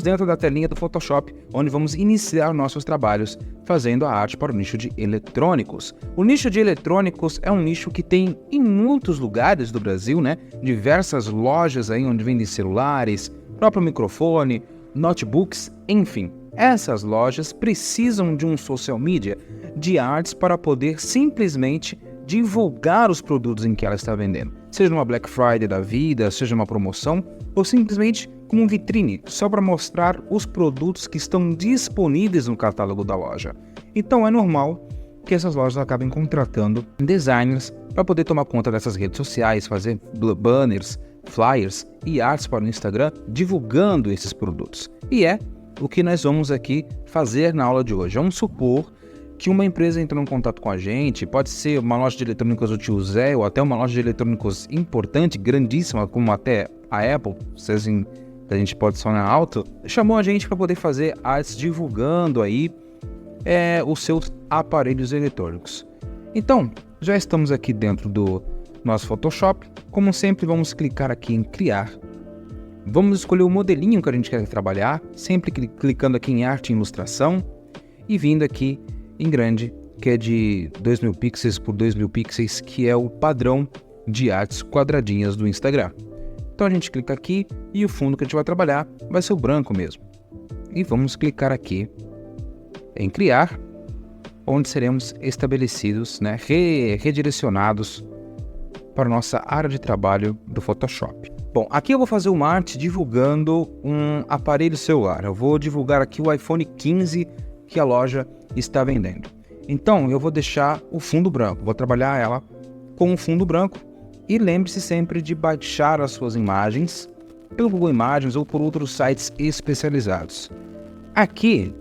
dentro da telinha do Photoshop, onde vamos iniciar nossos trabalhos fazendo a arte para o nicho de eletrônicos. O nicho de eletrônicos é um nicho que tem em muitos lugares do Brasil, né? Diversas lojas aí onde vendem celulares, próprio microfone, notebooks, enfim. Essas lojas precisam de um social media de artes para poder simplesmente divulgar os produtos em que ela está vendendo. Seja uma Black Friday da vida, seja uma promoção, ou simplesmente como um vitrine, só para mostrar os produtos que estão disponíveis no catálogo da loja. Então é normal que essas lojas acabem contratando designers para poder tomar conta dessas redes sociais, fazer banners, flyers e artes para o Instagram divulgando esses produtos. E é o que nós vamos aqui fazer na aula de hoje. Vamos supor que uma empresa entrou em contato com a gente, pode ser uma loja de eletrônicos do tio Zé ou até uma loja de eletrônicos importante, grandíssima, como até a Apple, se a gente pode sonar alto, chamou a gente para poder fazer artes divulgando aí os seus aparelhos eletrônicos. Então, já estamos aqui dentro do nosso Photoshop. Como sempre, vamos clicar aqui em criar. Vamos escolher o modelinho que a gente quer trabalhar, sempre clicando aqui em arte e ilustração e vindo aqui em grande, que é de 2000 pixels por 2000 pixels, que é o padrão de artes quadradinhas do Instagram. Então a gente clica aqui e o fundo que a gente vai trabalhar vai ser o branco mesmo. E vamos clicar aqui em criar, onde seremos estabelecidos, né, redirecionados para a nossa área de trabalho do Photoshop. Bom, aqui eu vou fazer uma arte divulgando um aparelho celular. Eu vou divulgar aqui o iPhone 15 que a loja está vendendo. Então eu vou deixar o fundo branco, vou trabalhar ela com um fundo branco e lembre-se sempre de baixar as suas imagens pelo Google Imagens ou por outros sites especializados. Aqui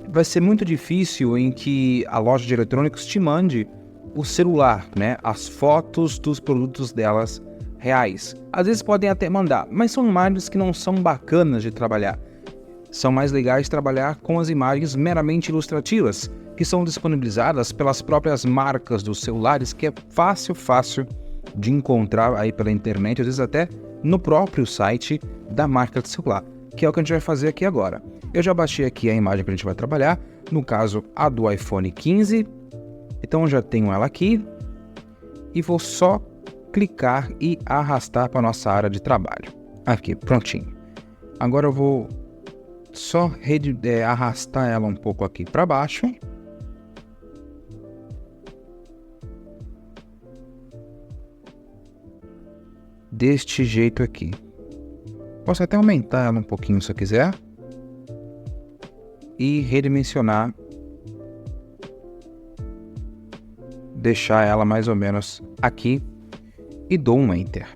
vai ser muito difícil em que a loja de eletrônicos te mande o celular, né? As fotos dos produtos delas reais. Às vezes podem até mandar, mas são imagens que não são bacanas de trabalhar. São mais legais trabalhar com as imagens meramente ilustrativas, que são disponibilizadas pelas próprias marcas dos celulares, que é fácil de encontrar aí pela internet, às vezes até no próprio site da marca de celular, que é o que a gente vai fazer aqui agora. Eu já baixei aqui a imagem que a gente vai trabalhar, no caso a do iPhone 15, então eu já tenho ela aqui e vou só clicar e arrastar para a nossa área de trabalho. Aqui, prontinho. Agora eu vou só arrastar ela um pouco aqui para baixo. Deste jeito aqui. Posso até aumentar ela um pouquinho se eu quiser. E redimensionar. Deixar ela mais ou menos aqui. E dou um Enter.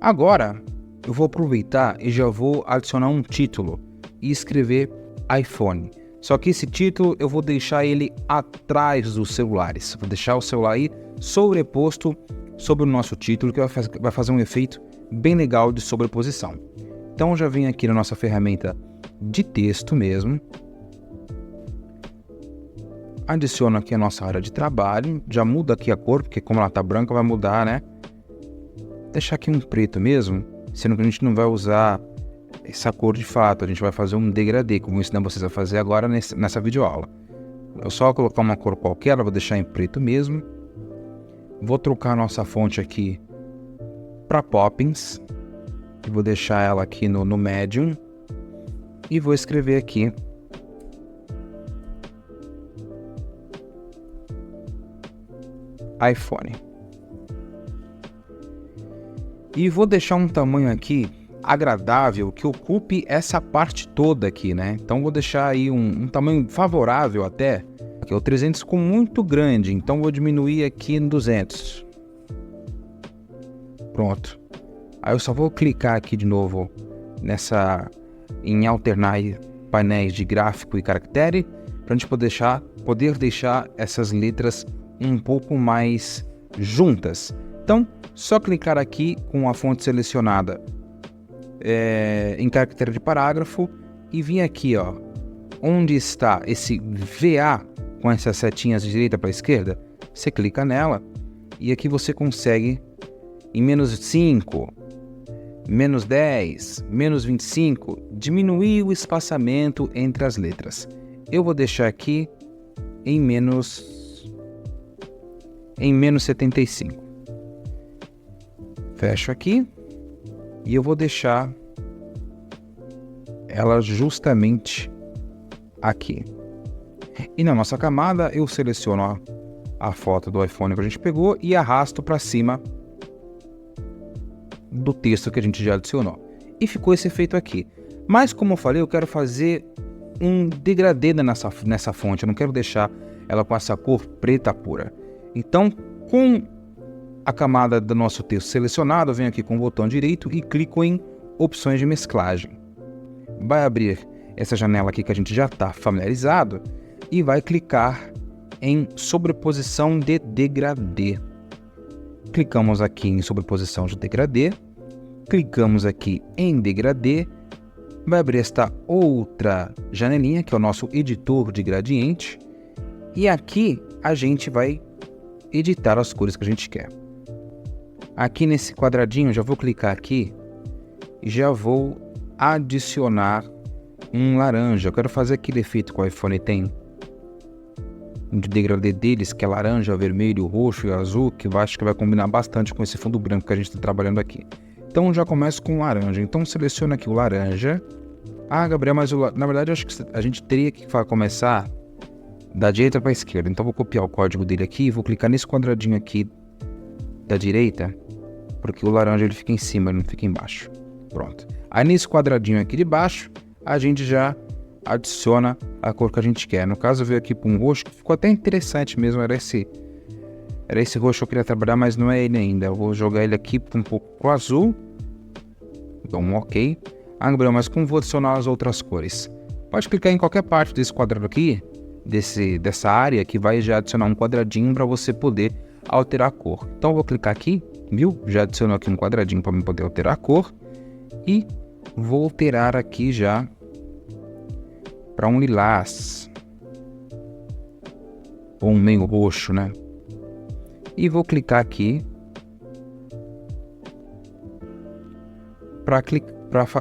Agora eu vou aproveitar e já vou adicionar um título. E escrever iPhone. Só que esse título eu vou deixar ele atrás dos celulares. Vou deixar o celular aí sobreposto sobre o nosso título, que vai fazer um efeito bem legal de sobreposição. Então eu já venho aqui na nossa ferramenta de texto mesmo. Adiciono aqui a nossa área de trabalho. Já muda aqui a cor, porque como ela está branca vai mudar, né? Deixar aqui um preto mesmo, sendo que a gente não vai usar essa cor de fato, a gente vai fazer um degradê, como eu ensinei vocês a fazer agora nessa videoaula. Eu só colocar uma cor qualquer, vou deixar em preto mesmo. Vou trocar a nossa fonte aqui para Poppins. E vou deixar ela aqui no Medium. E vou escrever aqui iPhone. E vou deixar um tamanho aqui agradável que ocupe essa parte toda aqui, né? Então vou deixar aí um tamanho favorável até. Aqui o 300 ficou muito grande, então vou diminuir aqui no 200. Pronto. Aí eu só vou clicar aqui de novo em alternar painéis de gráfico e caractere, para a gente poder deixar essas letras um pouco mais juntas. Então, só clicar aqui com a fonte selecionada em caractere de parágrafo e vir aqui, ó, onde está esse VA com essas setinhas de direita para esquerda, você clica nela e aqui você consegue em -5, menos 10, menos 25, diminuir o espaçamento entre as letras. Eu vou deixar aqui em menos 75. Fecho aqui e eu vou deixar ela justamente aqui. E na nossa camada eu seleciono a foto do iPhone que a gente pegou e arrasto para cima do texto que a gente já adicionou. E ficou esse efeito aqui. Mas como eu falei, eu quero fazer um degradê nessa fonte. Eu não quero deixar ela com essa cor preta pura. Então, com a camada do nosso texto selecionado, eu venho aqui com o botão direito e clico em opções de mesclagem. Vai abrir essa janela aqui que a gente já está familiarizado e vai clicar em sobreposição de degradê. Clicamos aqui em sobreposição de degradê, clicamos aqui em degradê, vai abrir esta outra janelinha que é o nosso editor de gradiente e aqui a gente vai editar as cores que a gente quer. Aqui nesse quadradinho já vou clicar aqui e já vou adicionar um laranja. Eu quero fazer aquele efeito que o iPhone tem de degradê deles, que é laranja, vermelho, roxo e azul, que eu acho que vai combinar bastante com esse fundo branco que a gente está trabalhando aqui. Então já começo com laranja. Então seleciona aqui o laranja. Ah, Gabriel, mas na verdade eu acho que a gente teria que começar da direita para a esquerda. Então vou copiar o código dele aqui e vou clicar nesse quadradinho aqui da direita, porque o laranja ele fica em cima, ele não fica embaixo. Pronto. Aí nesse quadradinho aqui de baixo, a gente já adiciona a cor que a gente quer. No caso eu veio aqui para um roxo, que ficou até interessante mesmo, era esse roxo que eu queria trabalhar, mas não é ele ainda. Eu vou jogar ele aqui um pouco pro azul. Dou um ok. Ah, Gabriel, mas como vou adicionar as outras cores? Pode clicar em qualquer parte desse quadrado aqui, dessa área, que vai já adicionar um quadradinho para você poder alterar a cor. Então eu vou clicar aqui, viu? Já adicionou aqui um quadradinho para eu poder alterar a cor. E vou alterar aqui já para um lilás, ou um meio roxo, né? E vou clicar aqui para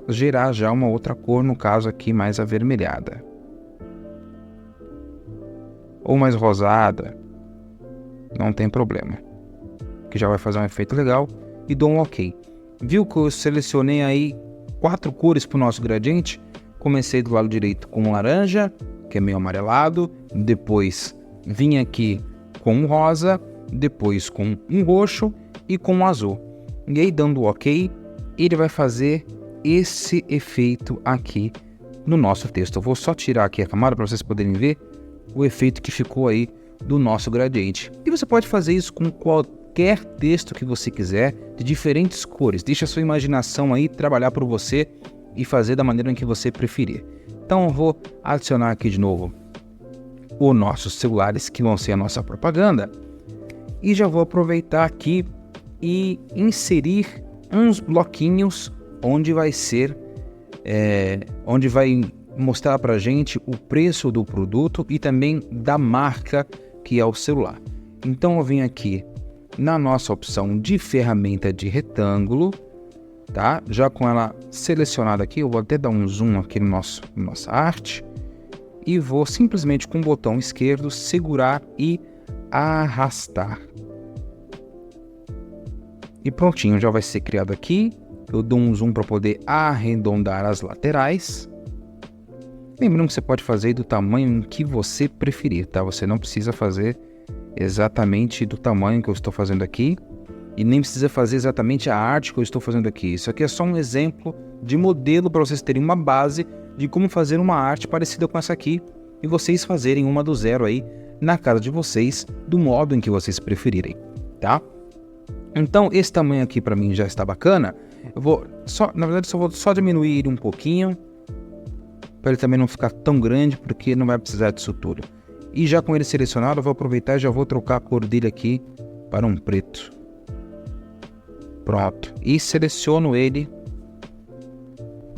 gerar já uma outra cor, no caso aqui mais avermelhada, ou mais rosada, não tem problema, que já vai fazer um efeito legal. E dou um ok. Viu que eu selecionei aí 4 cores para o nosso gradiente? Comecei do lado direito com laranja, que é meio amarelado, depois vim aqui com um rosa, depois com um roxo e com um azul. E aí dando ok, ele vai fazer esse efeito aqui no nosso texto. Eu vou só tirar aqui a camada para vocês poderem ver o efeito que ficou aí do nosso gradiente. E você pode fazer isso com qualquer texto que você quiser, de diferentes cores. Deixa a sua imaginação aí trabalhar por você e fazer da maneira em que você preferir. Então eu vou adicionar aqui de novo os nossos celulares, que vão ser a nossa propaganda, e já vou aproveitar aqui e inserir uns bloquinhos onde vai ser, onde vai mostrar pra gente o preço do produto e também da marca que é o celular. Então eu venho aqui na nossa opção de ferramenta de retângulo, tá? Já com ela selecionada aqui, eu vou até dar um zoom aqui no nossa arte e vou simplesmente com o botão esquerdo segurar e arrastar. E prontinho, já vai ser criado aqui. Eu dou um zoom para poder arredondar as laterais. Lembrando que você pode fazer do tamanho que você preferir, tá? Você não precisa fazer exatamente do tamanho que eu estou fazendo aqui e nem precisa fazer exatamente a arte que eu estou fazendo aqui. Isso aqui é só um exemplo de modelo para vocês terem uma base de como fazer uma arte parecida com essa aqui e vocês fazerem uma do zero aí na casa de vocês, do modo em que vocês preferirem, tá? Então esse tamanho aqui para mim já está bacana. Eu vou na verdade vou só diminuir ele um pouquinho para ele também não ficar tão grande, porque não vai precisar disso tudo. E já com ele selecionado, eu vou aproveitar e já vou trocar a cor dele aqui para um preto. Pronto. E seleciono ele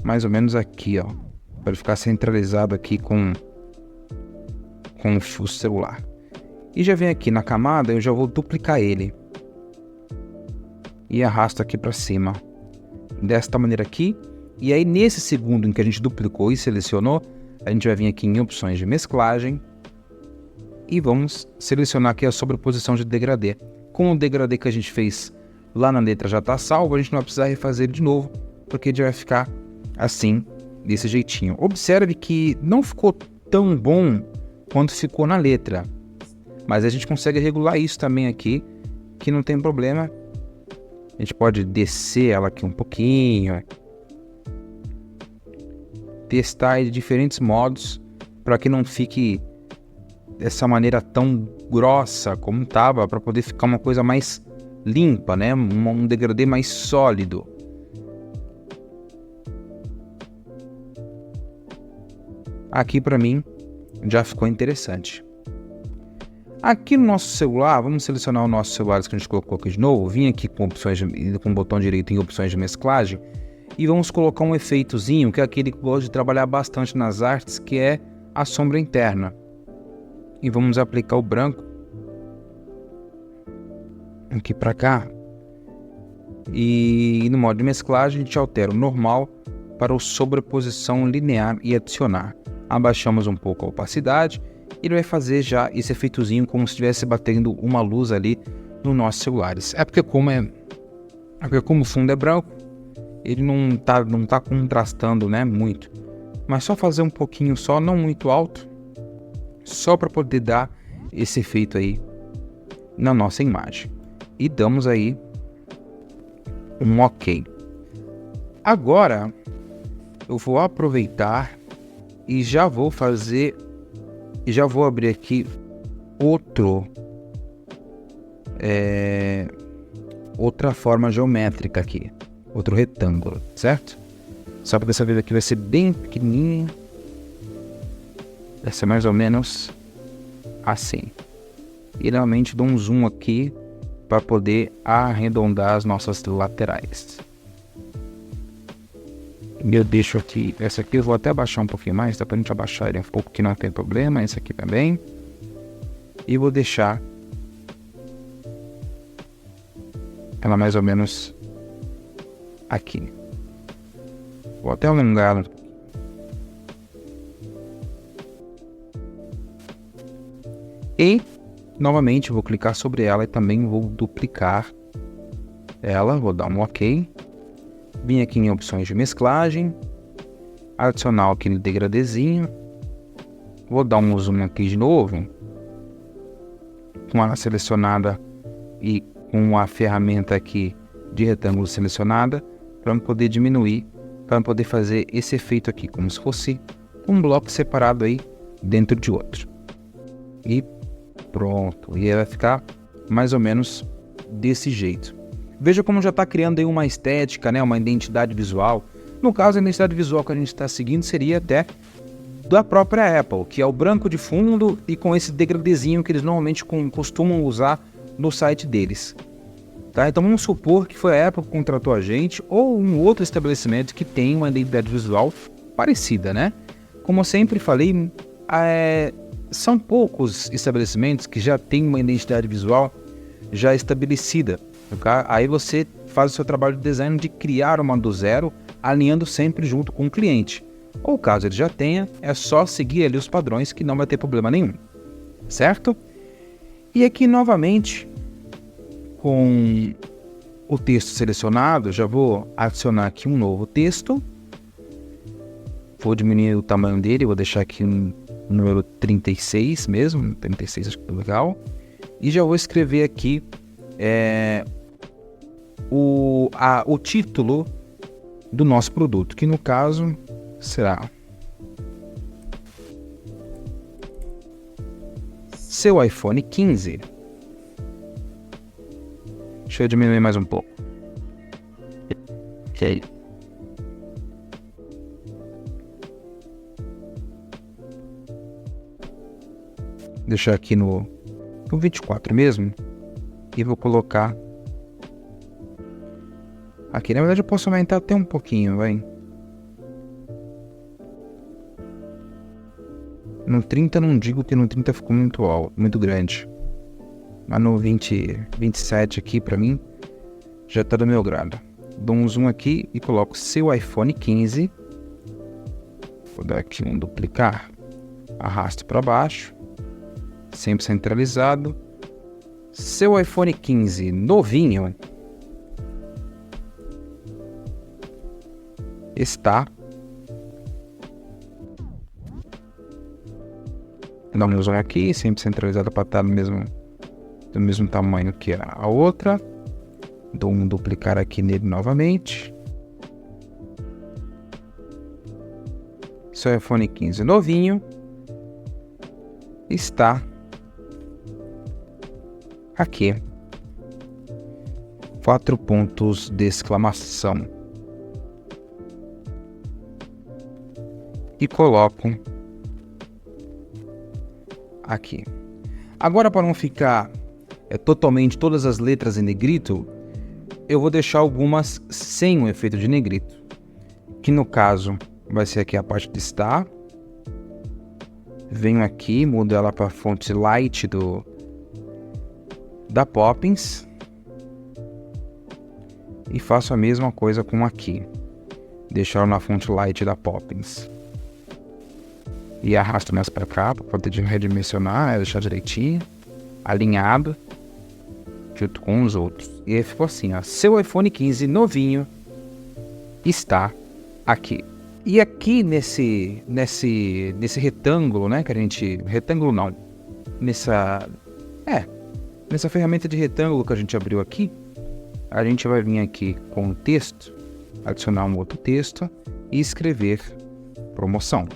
mais ou menos aqui, ó, para ele ficar centralizado aqui com o celular. E já vem aqui na camada, eu já vou duplicar ele e arrasto aqui para cima. desta maneira aqui. E aí nesse segundo em que a gente duplicou e selecionou, a gente vai vir aqui em opções de mesclagem e vamos selecionar aqui a sobreposição de degradê. Com o degradê que a gente fez lá na letra já está salvo, a gente não vai precisar refazer ele de novo, porque ele vai ficar assim, desse jeitinho. Observe que não ficou tão bom quanto ficou na letra, mas a gente consegue regular isso também aqui, que não tem problema. A gente pode descer ela aqui um pouquinho, testar de diferentes modos para que não fique dessa maneira tão grossa como estava, para poder ficar uma coisa mais limpa, né? Um degradê mais sólido. Aqui para mim já ficou interessante. Aqui no nosso celular, vamos selecionar o nosso celular que a gente colocou aqui de novo, vim aqui com o botão direito em opções de mesclagem e vamos colocar um efeitozinho, que é aquele que eu gosto de trabalhar bastante nas artes, que é a sombra interna. E vamos aplicar o branco aqui para cá. E no modo de mesclagem a gente altera o normal para o sobreposição linear e adicionar. Abaixamos um pouco a opacidade e ele vai fazer já esse efeitozinho como se estivesse batendo uma luz ali nos nossos celulares. É porque como o fundo é branco, ele não tá contrastando, né, muito. Mas só fazer um pouquinho só, não muito alto, só para poder dar esse efeito aí na nossa imagem. E damos aí um OK. Agora eu vou aproveitar e já vou abrir aqui outra forma geométrica aqui, outro retângulo, certo? Só que dessa vez aqui vai ser bem pequenininho, vai ser mais ou menos assim. E realmente dou um zoom aqui para poder arredondar as nossas laterais. Eu deixo aqui, essa aqui eu vou até abaixar um pouquinho mais, dá pra gente abaixar ele um pouco que não tem problema, esse aqui também. E vou deixar ela mais ou menos aqui. Vou até alongar ela. E, novamente, vou clicar sobre ela e também vou duplicar ela, vou dar um OK. Vim aqui em opções de mesclagem, adicionar aquele degradêzinho, vou dar um zoom aqui de novo, com ela selecionada e com a ferramenta aqui de retângulo selecionada, para poder diminuir, para poder fazer esse efeito aqui, como se fosse um bloco separado aí dentro de outro. E pronto, e vai ficar mais ou menos desse jeito. Veja como já está criando aí uma estética, né, uma identidade visual. No caso, a identidade visual que a gente está seguindo seria até da própria Apple, que é o branco de fundo e com esse degradêzinho que eles normalmente costumam usar no site deles. Tá? Então vamos supor que foi a Apple que contratou a gente ou um outro estabelecimento que tem uma identidade visual parecida, né? Como eu sempre falei, são poucos estabelecimentos que já têm uma identidade visual já estabelecida. Okay? Aí você faz o seu trabalho de design de criar uma do zero, alinhando sempre junto com o cliente. Ou caso ele já tenha, é só seguir ali os padrões que não vai ter problema nenhum. Certo? E aqui novamente, com o texto selecionado, já vou adicionar aqui um novo texto. Vou diminuir o tamanho dele, vou deixar aqui um número 36 mesmo, 36 acho que é legal. E já vou escrever aqui o título do nosso produto, que no caso será seu iPhone 15. Deixa eu diminuir mais um pouco. Ok. Deixar aqui no 24 mesmo. E vou colocar aqui. Na verdade eu posso aumentar até um pouquinho, vai. No 30 não digo que no 30 ficou muito alto, muito grande. Mas no 27 aqui pra mim já tá do meu grado. dou um zoom aqui e coloco seu iPhone 15. Vou dar aqui um duplicar. Arrasto para baixo. Sempre centralizado. Seu iPhone 15 novinho está. Dá um zoom aqui, sempre centralizado para estar do mesmo tamanho que a outra. Dou um duplicar aqui nele novamente. Seu iPhone 15 novinho está aqui. 4 pontos de exclamação. E coloco aqui. Agora, para não ficar totalmente todas as letras em negrito, eu vou deixar algumas sem o efeito de negrito, que no caso vai ser aqui a parte de estar. Venho aqui, mudo ela para a fonte light da Poppins e faço a mesma coisa com aqui, deixar na fonte light da Poppins e arrasto nessa para cá para poder redimensionar, deixar direitinho, alinhado junto com os outros. E aí ficou assim, ó. Seu iPhone 15 novinho está aqui. E aqui nesse retângulo, né, que a gente... Retângulo não. Nessa ferramenta de retângulo que a gente abriu aqui, a gente vai vir aqui com o texto, adicionar um outro texto e escrever promoção.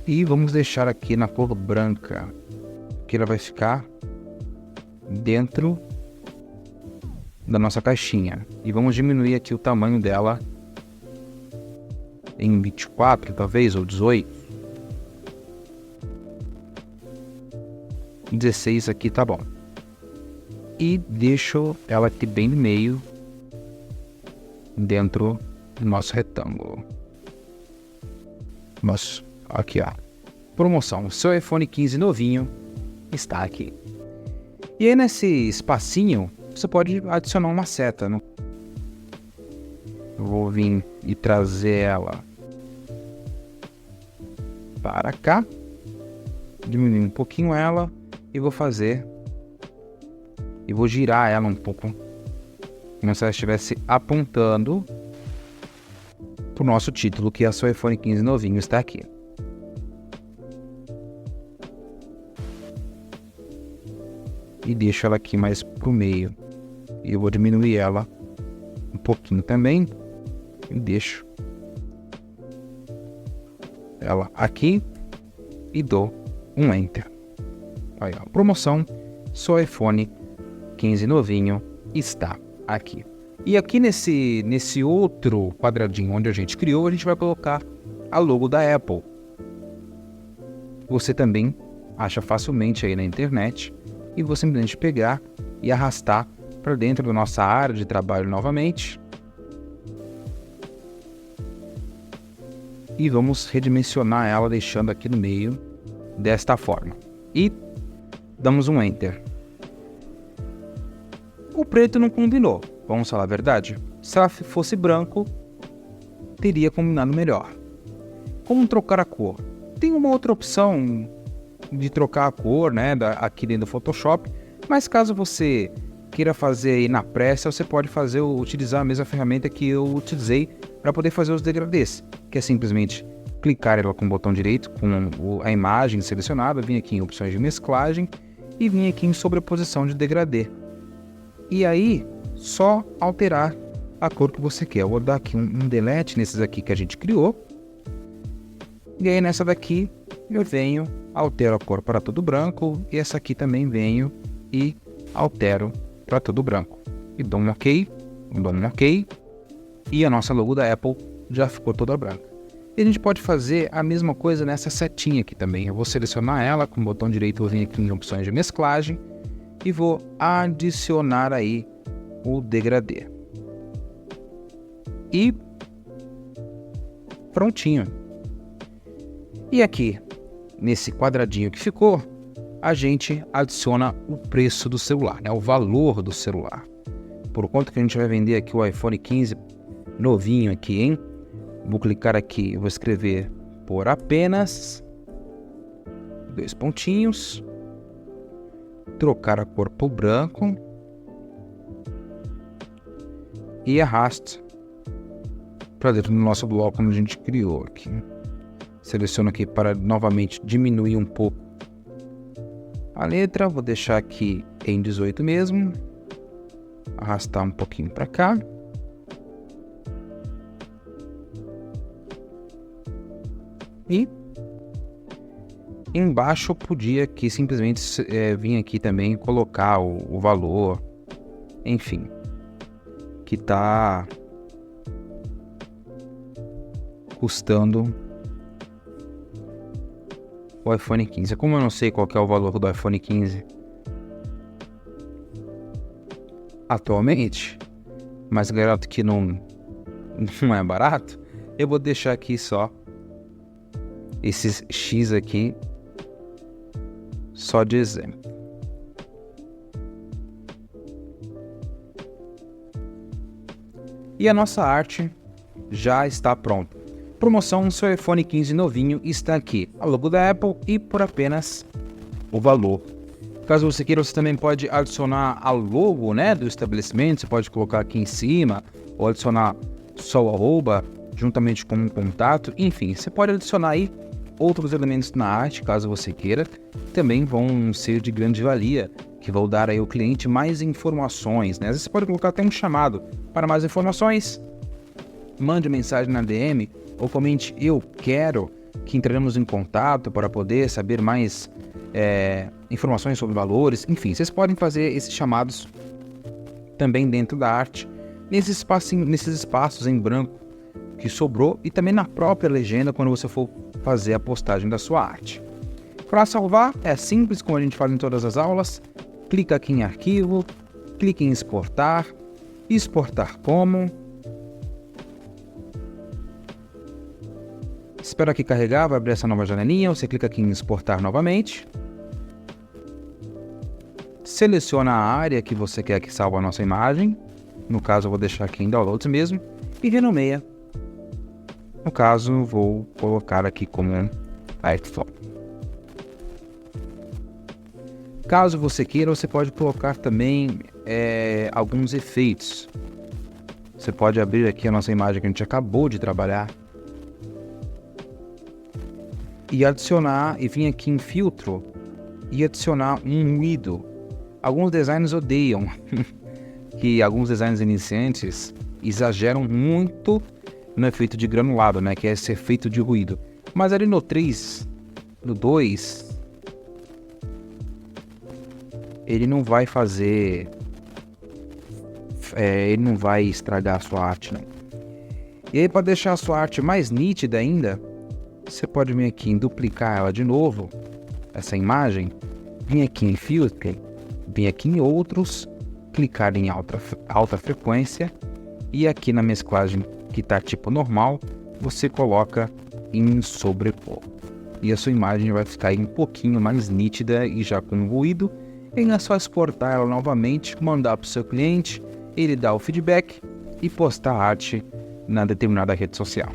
E vamos deixar aqui na cor branca, que ela vai ficar dentro da nossa caixinha. E vamos diminuir aqui o tamanho dela em 24, talvez, ou 18. 16 aqui tá bom. E deixo ela aqui bem no meio, dentro do nosso retângulo. Nossa. Aqui, ó. Promoção. Seu iPhone 15 novinho está aqui. E aí nesse espacinho, você pode adicionar uma seta, né? Eu vou vir e trazer ela para cá. Diminuir um pouquinho ela e vou fazer. E vou girar ela um pouco, como se ela estivesse apontando para o nosso título, que é seu iPhone 15 novinho está aqui. E deixo ela aqui mais pro meio. E eu vou diminuir ela um pouquinho também. E deixo ela aqui. E dou um Enter. Aí, ó. Promoção. Seu iPhone 15 novinho está aqui. E aqui nesse outro quadradinho onde a gente criou, a gente vai colocar a logo da Apple. Você também acha facilmente aí na internet. E vou simplesmente pegar e arrastar para dentro da nossa área de trabalho novamente. E vamos redimensionar ela, deixando aqui no meio desta forma. E damos um Enter. O preto não combinou, vamos falar a verdade. Se ela fosse branco, teria combinado melhor. Como trocar a cor? Tem uma outra opção de trocar a cor, né, aqui dentro do Photoshop, mas caso você queira fazer aí na pressa, você pode utilizar a mesma ferramenta que eu utilizei para poder fazer os degradês, que é simplesmente clicar ela com o botão direito, com a imagem selecionada, vir aqui em opções de mesclagem e vir aqui em sobreposição de degradê. E aí, só alterar a cor que você quer. Eu vou dar aqui um delete nesses aqui que a gente criou. E aí nessa daqui eu venho, altero a cor para tudo branco, e essa aqui também venho e altero para tudo branco. E dou um OK, e a nossa logo da Apple já ficou toda branca. E a gente pode fazer a mesma coisa nessa setinha aqui também. Eu vou selecionar ela com o botão direito, vou vir aqui em opções de mesclagem e vou adicionar aí o degradê. E prontinho. E aqui, nesse quadradinho que ficou, a gente adiciona o preço do celular, né? O valor do celular. Por quanto que a gente vai vender aqui o iPhone 15 novinho aqui, hein? Vou clicar aqui, vou escrever por apenas 2 pontinhos, trocar a cor por branco e arrasto para dentro do nosso bloco onde a gente criou aqui. Seleciono aqui para novamente diminuir um pouco a letra, vou deixar aqui em 18 mesmo, arrastar um pouquinho para cá. E embaixo eu podia aqui simplesmente vir aqui também colocar o valor, enfim, que está custando o iPhone 15. Como eu não sei qual que é o valor do iPhone 15 atualmente, mas garanto que não é barato, eu vou deixar aqui só esses X aqui, só de exemplo. E a nossa arte já está pronta. Promoção, seu iPhone 15 novinho está aqui. A logo da Apple e por apenas o valor. Caso você queira, você também pode adicionar a logo, né, do estabelecimento. Você pode colocar aqui em cima ou adicionar só o arroba juntamente com um contato. Enfim, você pode adicionar aí outros elementos na arte, caso você queira, também vão ser de grande valia, que vão dar aí ao cliente mais informações, né? Às vezes você pode colocar até um chamado para mais informações, mande mensagem na DM ou comente eu quero, que entraremos em contato para poder saber mais informações sobre valores. Enfim, vocês podem fazer esses chamados também dentro da arte, nesses espaços em branco que sobrou e também na própria legenda quando você for fazer a postagem da sua arte. Para salvar é simples, como a gente faz em todas as aulas. Clica aqui em arquivo, clique em exportar como. Espera aqui carregar, vai abrir essa nova janelinha, você clica aqui em exportar novamente. Seleciona a área que você quer que salve a nossa imagem. No caso eu vou deixar aqui em downloads mesmo e renomeia. No caso, vou colocar aqui como iPhone. Caso você queira, você pode colocar também alguns efeitos. Você pode abrir aqui a nossa imagem que a gente acabou de trabalhar e adicionar, e vir aqui em filtro e adicionar um ruído. Alguns designers odeiam que alguns designers iniciantes exageram muito no efeito de granulado, né, que é esse efeito de ruído. Mas ali no 3, no 2, ele não vai fazer, ele não vai estragar a sua arte, não. E aí, para deixar a sua arte mais nítida ainda, você pode vir aqui em duplicar ela de novo, essa imagem, vir aqui em filtro, vir aqui em outros, clicar em alta frequência e aqui na mesclagem que está tipo normal, você coloca em sobrepor. E a sua imagem vai ficar aí um pouquinho mais nítida e já com ruído. E é só exportar ela novamente, mandar para o seu cliente, ele dá o feedback e postar a arte na determinada rede social.